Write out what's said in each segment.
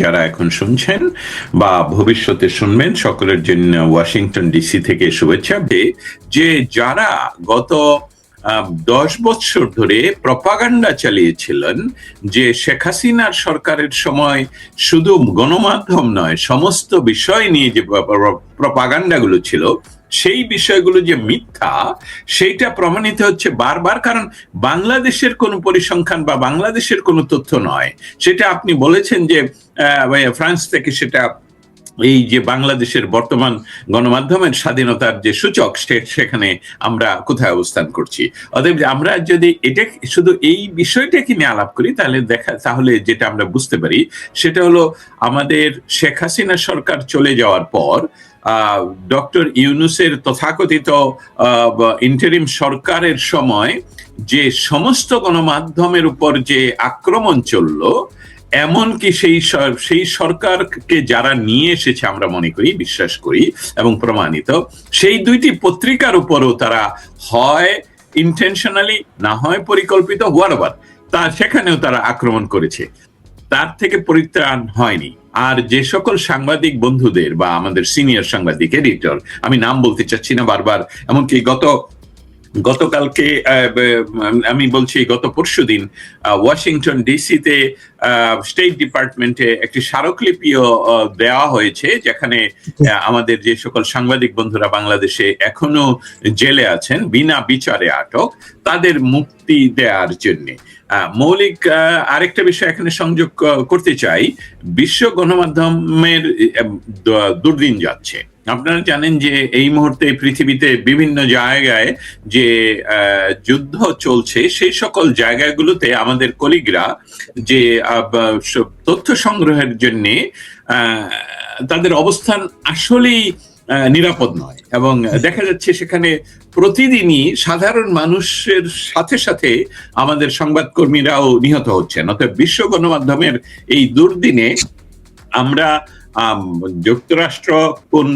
যারা এখন শুনছেন বা ভবিষ্যতে শুনবেন সকলের জন্য ওয়াশিংটন ডিসি থেকে শুভেচ্ছা। যে যারা গত 10 বছর ধরে প্রপাগান্ডা চালিয়েছিলেন যে শেখ হাসিনার সরকারের সময় শুধু গণমাধ্যম নয়, সমস্ত বিষয় নিয়ে যে প্রপাগান্ডাগুলো ছিল, সেই বিষয়গুলো যে মিথ্যা সেইটা প্রমাণিত হচ্ছে বারবার। কারণ বাংলাদেশের কোনো পরিসংখ্যান বা বাংলাদেশের কোনো তথ্য নয়, সেটা আপনি বলেছেন যে ফ্রান্স থেকে সেটা এই যে বাংলাদেশের বর্তমান গণমাধ্যমের স্বাধীনতার যে সূচক সেখানে আমরা কোথায় অবস্থান করছি। অতএব আমরা যদি এটা শুধু এই বিষয়টাকে নিয়ে আলাপ করি তাহলে যেটা আমরা বুঝতে পারি সেটা হলো আমাদের শেখ হাসিনা সরকার চলে যাওয়ার পর ডক্টর ইউনূসের তথাকথিত ইন্টারিম সরকারের সময় যে সমস্ত গণমাধ্যমের উপর যে আক্রমণ চললো, এমনকি সেই সরকারকে যারা নিয়ে এসেছে আমরা মনে করি, বিশ্বাস করি এবং প্রমাণিত, সেই দুইটি পত্রিকার উপরও তারা হয় ইন্টেনশনালি না হয় পরিকল্পিত হোয়াটএভার সেখানেও তারা আক্রমণ করেছে, তার থেকে পরিত্রাণ হয়নি। আর যে সকল সাংবাদিক বন্ধুদের বা আমাদের সিনিয়র সাংবাদিক এডিটর, আমি নাম বলতে চাচ্ছি না বারবার, এমনকি গতকালকে আমি বলছি গত পরশুদিন ওয়াশিংটন ডিসিতে স্টেট ডিপার্টমেন্টে একটি স্মারকলিপিও দেওয়া হয়েছে, যেখানে আমাদের যে সকল সাংবাদিক বন্ধুরা বাংলাদেশে এখনো জেলে আছেন বিনা বিচারে আটক, তাদের মুক্তি দেওয়ার জন্যে। মৌলিক আরেকটা বিষয় এখানে সংযোগ করতে চাই, বিশ্ব গণমাধ্যমের দুর্দিন যাচ্ছে। আপনারা জানেন যে এই মুহূর্তে পৃথিবীতে বিভিন্ন জায়গায় যে যুদ্ধ চলছে, সেই সকল জায়গাগুলোতে আমাদের কলিগরা যে তথ্য সংগ্রহের জন্য তাদের অবস্থান আসলেই নিরাপদ নয়, এবং দেখা যাচ্ছে সেখানে প্রতিদিনই সাধারণ মানুষের সাথে সাথে আমাদের সংবাদকর্মীরাও নিহত হচ্ছেন। অর্থাৎ বিশ্ব গণমাধ্যমের এই দুর্দিনে আমরা যুক্তরাষ্ট্র কোন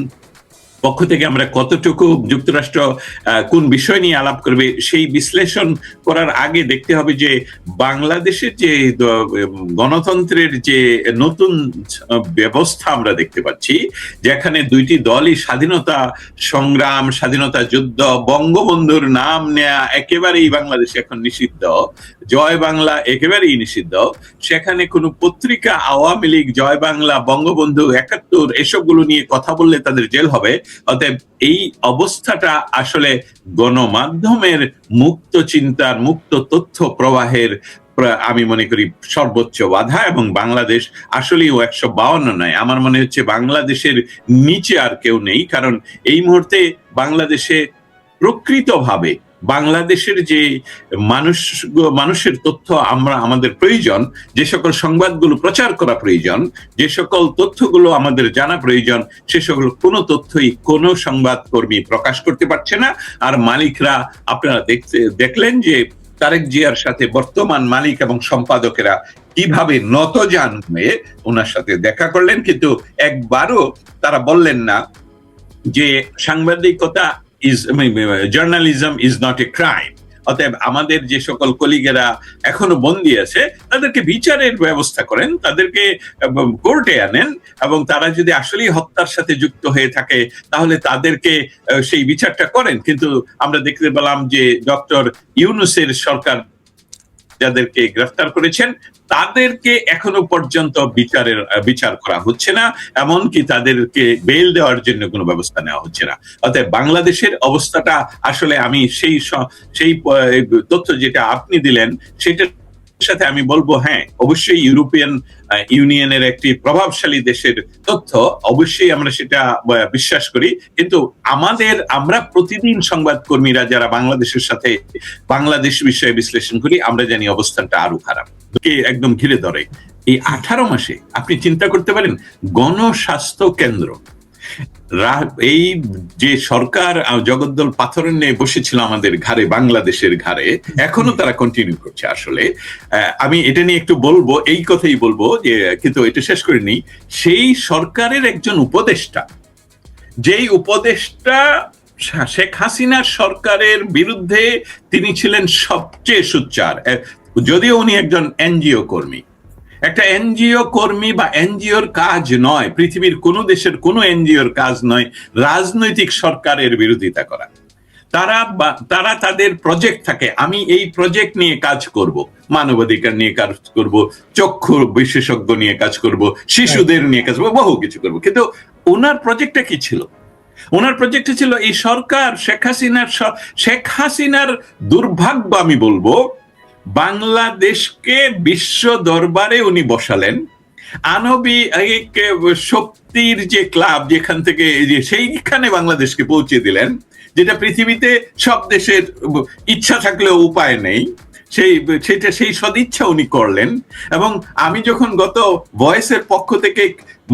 পক্ষ থেকে আমরা কতটুকু যুক্তরাষ্ট্র কোন বিষয় নিয়ে আলাপ করবে সেই বিশ্লেষণ করার আগে দেখতে হবে যে বাংলাদেশের যে গণতন্ত্রের যে নতুন ব্যবস্থা আমরা দেখতে পাচ্ছি, যেখানে দুইটি দলই স্বাধীনতা সংগ্রাম, স্বাধীনতা যুদ্ধ, বঙ্গবন্ধুর নাম নেয়া একেবারেই বাংলাদেশে এখন নিষিদ্ধ, জয় বাংলা একেবারেই নিষিদ্ধ, সেখানে কোনো পত্রিকা আওয়ামী লীগ, জয় বাংলা, বঙ্গবন্ধু ৭১ এসবগুলো নিয়ে কথা বললে তাদের জেল হবে। অতএব এই অবস্থাটা আসলে গণমাধ্যমের মুক্ত চিন্তার, মুক্ত তথ্য প্রবাহের আমি মনে করি সর্বোচ্চ বাধা, এবং বাংলাদেশ আসলেই ১৫২ নয়, আমার মনে হচ্ছে বাংলাদেশের নিচে আর কেউ নেই। কারণ এই মুহূর্তে বাংলাদেশে প্রকৃতভাবে বাংলাদেশের যে মানুষের তথ্য আমাদের প্রয়োজন, যে সকল সংবাদগুলো প্রচার করা প্রয়োজন, যে সকল তথ্যগুলো আমাদের জানা প্রয়োজন, সে সকল কোনো তথ্যই কোনো সংবাদকর্মী প্রকাশ করতে পারছে না। আর মালিকরা, আপনারা দেখলেন যে তারেক জিয়ার সাথে বর্তমান মালিক এবং সম্পাদকেরা কিভাবে নতজান হয়ে ওনার সাথে দেখা করলেন, কিন্তু একবারও তারা বললেন না যে সাংবাদিকতা journalism is not a crime. অতএব আমাদের যে সকল কলিগেরা এখনো বন্দী আছে তাদেরকে বিচারের ব্যবস্থা করেন, তাদেরকে কোর্টে আনেন, এবং তারা যদি আসলেই হত্যার সাথে যুক্ত হয়ে থাকে তাহলে তাদেরকে সেই বিচারটা করেন। কিন্তু আমরা দেখতে পেলাম যে ডক্টর ইউনূসের সরকার যাদেরকে গ্রেফতার করেছেন তাদেরকে এখনো পর্যন্ত বিচার করা হচ্ছে না, এমনকি তাদেরকে বেল দেওয়ার জন্য কোনো ব্যবস্থা নেওয়া হচ্ছে না। অতএব বাংলাদেশের অবস্থাটা আসলে আমি সেই তথ্য যেটা আপনি দিলেন সেটার সাথে আমি বলবো, হ্যাঁ অবশ্যই ইউরোপিয়ান ইউনিয়নের একটি প্রভাবশালী দেশের তথ্য, অবশ্যই আমরা সেটা বিশ্বাস করি, কিন্তু আমরা প্রতিদিন সংবাদকর্মীরা যারা বাংলাদেশের সাথে বাংলাদেশ বিষয়ে বিশ্লেষণ করি, আমরা জানি অবস্থানটা আরো খারাপ, একদম ঘিরে ধরে। এই 18 মাসে আপনি চিন্তা করতে পারেন, গণস্বাস্থ্য কেন্দ্র, এই যে সরকার জগদ্দল পাথর নিয়ে বসেছিল আমাদের ঘাড়ে, বাংলাদেশের ঘাড়ে, এখনো তারা কন্টিনিউ করছে। আসলে আমি এটা নিয়ে একটু বলবো, এই কথাই বলবো যে, কিন্তু এটা শেষ করিনি, সেই সরকারের একজন উপদেষ্টা, যেই উপদেষ্টা শেখ হাসিনার সরকারের বিরুদ্ধে তিনি ছিলেন সবচেয়ে সোচ্চার, যদিও উনি একজন এনজিও কর্মী, একটা এনজিও কর্মী বা এনজিওর কাজ নয়, পৃথিবীর কোনো দেশের কোনো এনজিওর কাজ নয় রাজনৈতিক সরকারের বিরোধিতা করা। তারা তাদের প্রজেক্ট থাকে, আমি এই প্রজেক্ট নিয়ে কাজ করব, মানবাধিকার নিয়ে কাজ করব, চক্ষু বিশেষজ্ঞ নিয়ে কাজ করব, শিশুদের নিয়ে কাজ করবো, বহু কিছু করব। কিন্তু ওনার প্রজেক্টটা কি ছিল? ওনার প্রজেক্টে ছিল এই সরকার শেখ হাসিনার দুর্ভাগ্য আমি বলবো, বাংলাদেশকে বিশ্ব দরবারে উনি বসালেন। আণবিক শক্তির যে ক্লাব যেখান থেকে সেইখানে বাংলাদেশকে পৌঁছে দিলেন, যেটা পৃথিবীতে সব দেশের ইচ্ছা থাকলেও উপায় নেই, সেই সদিচ্ছা উনি করলেন। এবং আমি যখন গত ভয়েসের পক্ষ থেকে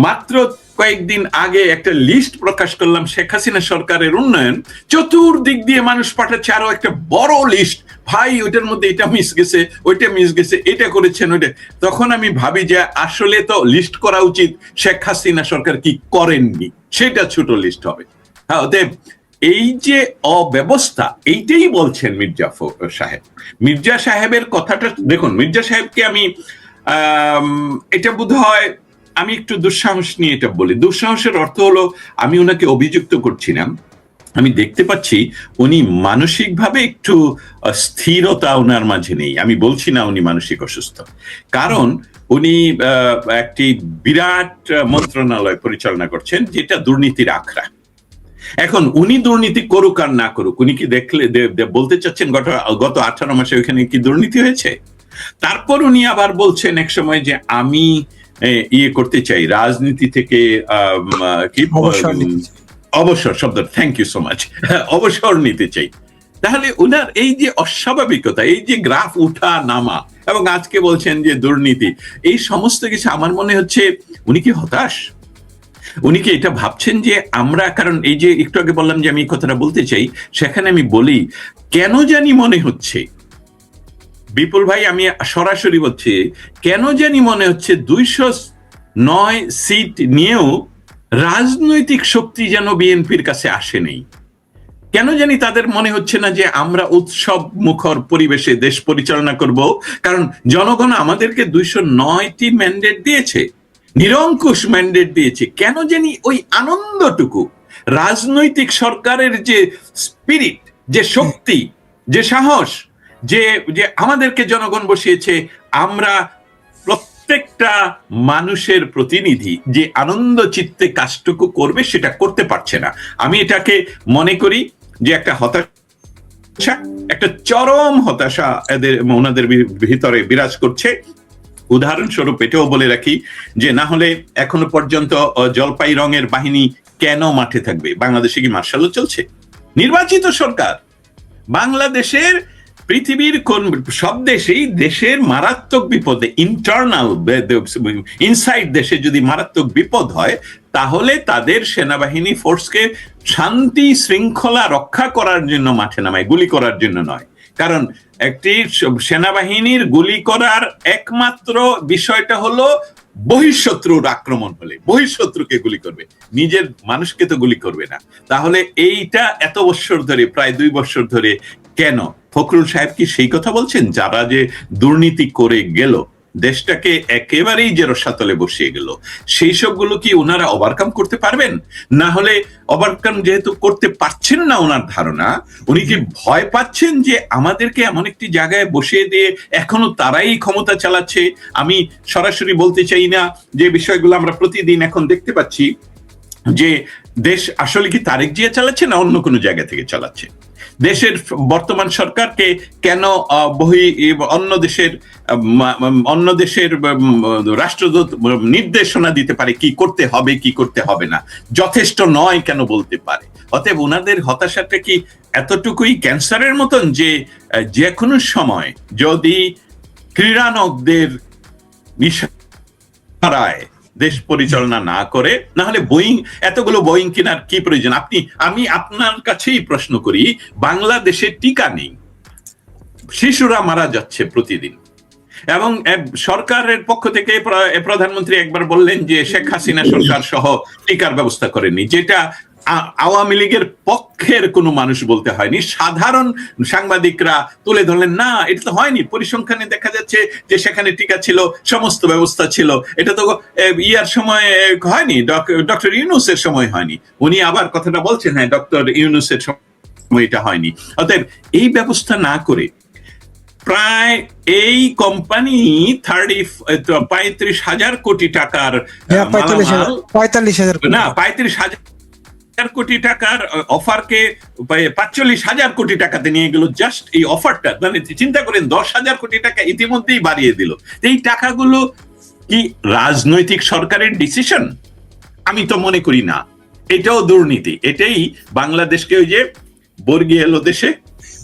মাত্র কয়েকদিন আগে একটা লিস্ট প্রকাশ করলাম শেখ হাসিনা সরকারের উন্নয়ন, চতুর্দিক দিয়ে মানুষ পাঠাচ্ছে আরো একটা বড় লিস্ট, ভাই ওইটার মধ্যে এটা মিস গেছে, ওইটা মিস গেছে, এটা করেছেন ওইটা। তখন আমি ভাবি যে আসলে তো লিস্ট করা উচিত শেখ হাসিনা সরকার কি করেননি, সেটা ছোট লিস্ট হবে। হ্যাঁ, অতএব এই যে অব্যবস্থা, এইটাই বলছেন মির্জা সাহেব। মির্জা সাহেবের কথাটা দেখুন, মির্জা সাহেবকে আমি এটা বোধ হয় আমি একটু দুঃসাহস নিয়ে এটা বলি। দুঃসাহসের অর্থ হলো আমি ওনাকে অভিযুক্ত করছি না, আমি দেখতে পাচ্ছি উনি মানসিকভাবে একটু স্থিরতা ওনার মাঝে নেই। আমি বলছি না উনি মানসিক অসুস্থ, কারণ উনি একটি বিরাট মন্ত্রণালয় পরিচালনা করছেন যেটা দুর্নীতির আখড়া। এখন উনি দুর্নীতি করুক আর না করুক, উনি কি দেখলে বলতে চাচ্ছেন গত 18 মাসে ওইখানে কি দুর্নীতি হয়েছে? তারপর উনি আবার বলছেন এক সময় যে আমি ইয়ে করতে চাই, রাজনীতি থেকে কি অবসর শব্দ, থ্যাংক ইউ সো মাচ, অবসর নিতে চাই। তাহলে উনার এই যে অস্বাভাবিকতা, এই যে গ্রাফ উঠা নামা, এবং আজকে বলছেন যে দুর্নীতি, এই সমস্ত কিছু আমার মনে হচ্ছে উনি কি হতাশ? উনি কি এটা ভাবছেন যে আমরা, কারণ এই যে একটু আগে বললাম যে আমি এই কথাটা বলতে চাই, সেখানে আমি বলি কেন জানি মনে হচ্ছে, বিপুল ভাই আমি সরাসরি বলছি, কেন জানি মনে হচ্ছে 209 সিট নিয়েও রাজনৈতিক শক্তি যেন বিএনপির কাছে আসেনি। কেন জানি তাদের মনে হচ্ছে না যে আমরা উৎসব মুখর পরিবেশে দেশ পরিচালনা করব, কারণ জনগণ আমাদেরকে 209টি ম্যান্ডেট দিয়েছে, নিরঙ্কুশ ম্যান্ডেট দিয়েছে। কেন জানি ওই আনন্দটুকু, রাজনৈতিক সরকারের যে স্পিরিট, যে শক্তি, যে সাহস, যে আমাদেরকে জনগণ বসিয়েছে, আমরা প্রত্যেকটা মানুষের প্রতিনিধি যে আনন্দ চিত্তে কাজটুকু করবে সেটা করতে পারছে না। আমি এটাকে মনে করি যে একটা হতাশা, একটা চরম হতাশা ওনাদের ভিতরে বিরাজ করছে। উদাহরণস্বরূপ এটাও বলে রাখি যে না হলে এখনো পর্যন্ত জলপাই রঙের বাহিনী কেন মাঠে থাকবে? বাংলাদেশে কি মার্শাল ল চলছে? নির্বাচিত সরকার। বাংলাদেশের পৃথিবীর কোন সব দেশেই দেশের মারাত্মক বিপদে, ইন্টারনাল ইনসাইড দেশে যদি মারাত্মক বিপদ হয়, তাহলে তাদের সেনাবাহিনী ফোর্সকে শান্তি শৃঙ্খলা রক্ষা করার জন্য মাঠে নামায়, গুলি করার জন্য নয়। কারণ একটি সেনাবাহিনীর গুলি করার একমাত্র বিষয়টা হলো বহিঃশত্রুর আক্রমণ হলে বহিঃশত্রুকে গুলি করবে, নিজের মানুষকে তো গুলি করবে না। তাহলে এইটা এত বছর ধরে, প্রায় 2 বছর ধরে কেন? ফখরুল সাহেব কি সেই কথা বলছেন? যারা যে দুর্নীতি করে গেল, দেশটাকে একেবারেই যে রসাতলে বসিয়ে গেল, সেই সবগুলো কি ওনারা ওভারকাম করতে পারবেন? না হলে ওভারকাম যেহেতু করতে পারছেন না, ওনার ধারণা উনি কি ভয় পাচ্ছেন যে আমাদেরকে এমন একটি জায়গায় বসিয়ে দিয়ে এখনো তারাই ক্ষমতা চালাচ্ছে? আমি সরাসরি বলতে চাই না যে বিষয়গুলো আমরা প্রতিদিন এখন দেখতে পাচ্ছি যে দেশ আসলে কি তারেক জিয়া চালাচ্ছে না অন্য কোনো জায়গা থেকে চালাচ্ছে। দেশের বর্তমান সরকারকে কেন অন্য দেশের রাষ্ট্রদূত নির্দেশনা দিতে পারে কি করতে হবে কি করতে হবে না, যথেষ্ট নয় কেন বলতে পারে? অতএব ওনাদের হতাশাটা কি এতটুকুই ক্যান্সারের মতন যে যে কোনো সময় যদি ক্রীড়ানকদের ইশারায় দেশ পরিচালনা না করে, না হলে এতগুলো বোয়িং কেনার কি প্রয়োজন? আমি আপনার কাছেই প্রশ্ন করি, বাংলাদেশে টিকা নেই, শিশুরা মারা যাচ্ছে প্রতিদিন, এবং সরকারের পক্ষ থেকে প্রধানমন্ত্রী একবার বললেন যে শেখ হাসিনা সরকার সহ টিকার ব্যবস্থা করেনি, যেটা আওয়ামী লীগের পক্ষের কোনো মানুষ বলতে হয়নি, সাধারণ সাংবাদিকরা তুলে ধরলেন না এটা তো হয়নি, পরিসংখ্যানে দেখা যাচ্ছে যে সেখানে টিকা ছিল, সমস্ত ব্যবস্থা ছিল, এটা তো ইয়ার সময় হয়নি, ডক্টর ইউনূসের সময় হয়নি। উনি আবার কথাটা বলছেন, হ্যাঁ ডক্টর ইউনূসের সময় এটা হয়নি। অতএব এই ব্যবস্থা না করে প্রায় এই কোম্পানি 35,000 কোটি টাকার 45,000 কোটি টাকার অফারকে 45,000 কোটি টাকাতে নিয়ে গেল, জাস্ট এই অফারটা। মানে চিন্তা করেন 10,000 কোটি টাকা ইতিমধ্যেই বাড়িয়ে দিল। এই টাকাগুলো কি রাজনৈতিক সরকারের ডিসিশন? আমি তো মনে করি না, এটাও দুর্নীতি। এটাই বাংলাদেশকে ওই যে বর্গি এলো দেশে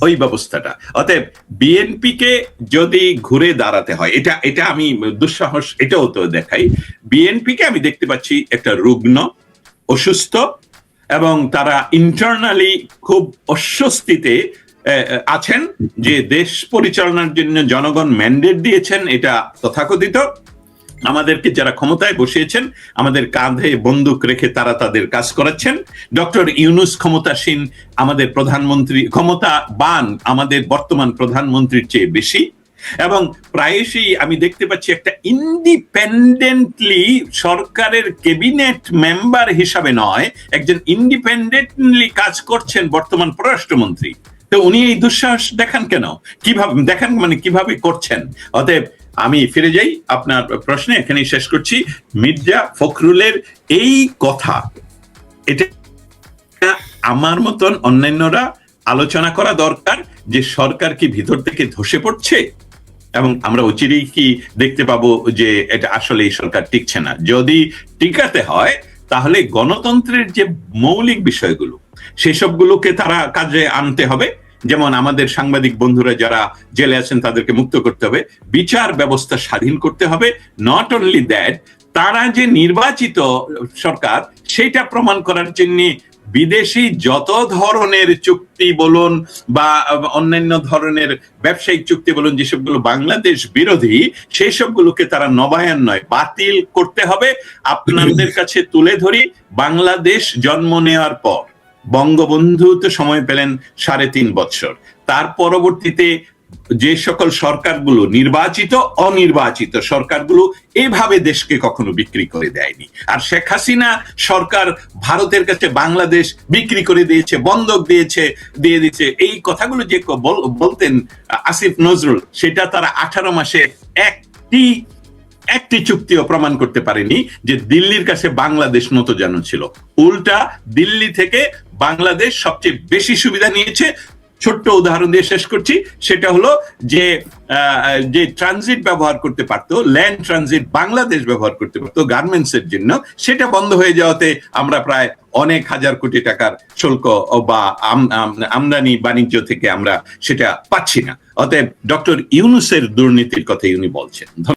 ওই ব্যবস্থাটা। অতএব বিএনপি কে যদি ঘুরে দাঁড়াতে হয়, এটা আমি দুঃসাহস এটাও তো দেখাই, বিএনপি কে আমি দেখতে পাচ্ছি একটা রুগ্ন, অসুস্থ, এবং তারা ইন্টারনালি খুব অস্বস্তিতে আছেন যে দেশ পরিচালনার জন্য জনগণ ম্যান্ডেট দিয়েছেন, এটা তথাকথিত আমাদেরকে যারা ক্ষমতায় বসিয়েছেন আমাদের কাঁধে বন্দুক রেখে তারা তাদের কাজ করাচ্ছেন। ডক্টর ইউনূস ক্ষমতাসীন, আমাদের প্রধানমন্ত্রী ক্ষমতাবান আমাদের বর্তমান প্রধানমন্ত্রীর চেয়ে বেশি, এবং প্রায়শই আমি দেখতে পাচ্ছি একটা ইন্ডিপেন্ডেন্টলি সরকারের ক্যাবিনেট মেম্বার হিসাবে নয়, একজন ইন্ডিপেন্ডেন্টলি কাজ করছেন বর্তমান পররাষ্ট্রমন্ত্রী। তো উনি এই দুঃসাহস দেখান কেন? কিভাবে দেখান, মানে কিভাবে করছেন? অতএব আমি ফিরে যাই আপনার প্রশ্নে, এখানেই শেষ করছি। মির্জা ফখরুলের এই কথা, এটা আমার মতন অন্যান্যরা আলোচনা করা দরকার যে সরকার কি ভিতর থেকে ধসে পড়ছে, এবং আমরা অচিরেই কি দেখতে পাবো যে এটা আসলে এই সরকার টিকছে না। যদি টিকাতে হয় তাহলে গণতন্ত্রের যে মৌলিক বিষয়গুলো সেসবগুলোকে তারা কাজে আনতে হবে। যেমন আমাদের সাংবাদিক বন্ধুরা যারা জেলে আছেন তাদেরকে মুক্ত করতে হবে, বিচার ব্যবস্থা স্বাধীন করতে হবে। নট অনলি দ্যাট, তারা যে নির্বাচিত সরকার সেটা প্রমাণ করার জন্য বিদেশি যত ধরনের চুক্তি বলুন বা অন্যান্য ধরনের ব্যবসায়িক চুক্তি বলুন যেসবগুলো বাংলাদেশ বিরোধী, সেই সবগুলোকে তারা নবায়ন নয় বাতিল করতে হবে। আপনাদের কাছে তুলে ধরি, বাংলাদেশ জন্ম নেওয়ার পর বঙ্গবন্ধু তো সময় পেলেন 3.5 বছর, তার পরবর্তীতে যে সকল সরকারগুলো নির্বাচিত অনির্বাচিত সরকারগুলো এভাবে দেশকে কখনো বিক্রি করে দেয়নি। আর শেখ হাসিনা সরকার ভারতের কাছে বাংলাদেশ বিক্রি করে দিয়েছে, বন্ধক দিয়ে দিচ্ছে, এই কথাগুলো যে বলতেন আসিফ নজরুল, সেটা তারা 18 মাসে একটি চুক্তিও প্রমাণ করতে পারেনি যে দিল্লির কাছে বাংলাদেশ নতজানু ছিল। উল্টা দিল্লি থেকে বাংলাদেশ সবচেয়ে বেশি সুবিধা নিয়েছে। ছোট্ট উদাহরণ দিয়ে শেষ করছি, সেটা হলো যে ট্রানজিট ব্যবহার করতে পারতো, ল্যান্ড ট্রানজিট বাংলাদেশ ব্যবহার করতে পারতো গার্মেন্টস এর জন্য, সেটা বন্ধ হয়ে যাওয়াতে আমরা প্রায় অনেক হাজার কোটি টাকার শুল্ক বা আমদানি বাণিজ্য থেকে আমরা সেটা পাচ্ছি না। অতএব ডক্টর ইউনূসের দুর্নীতির কথাই উনি বলছেন।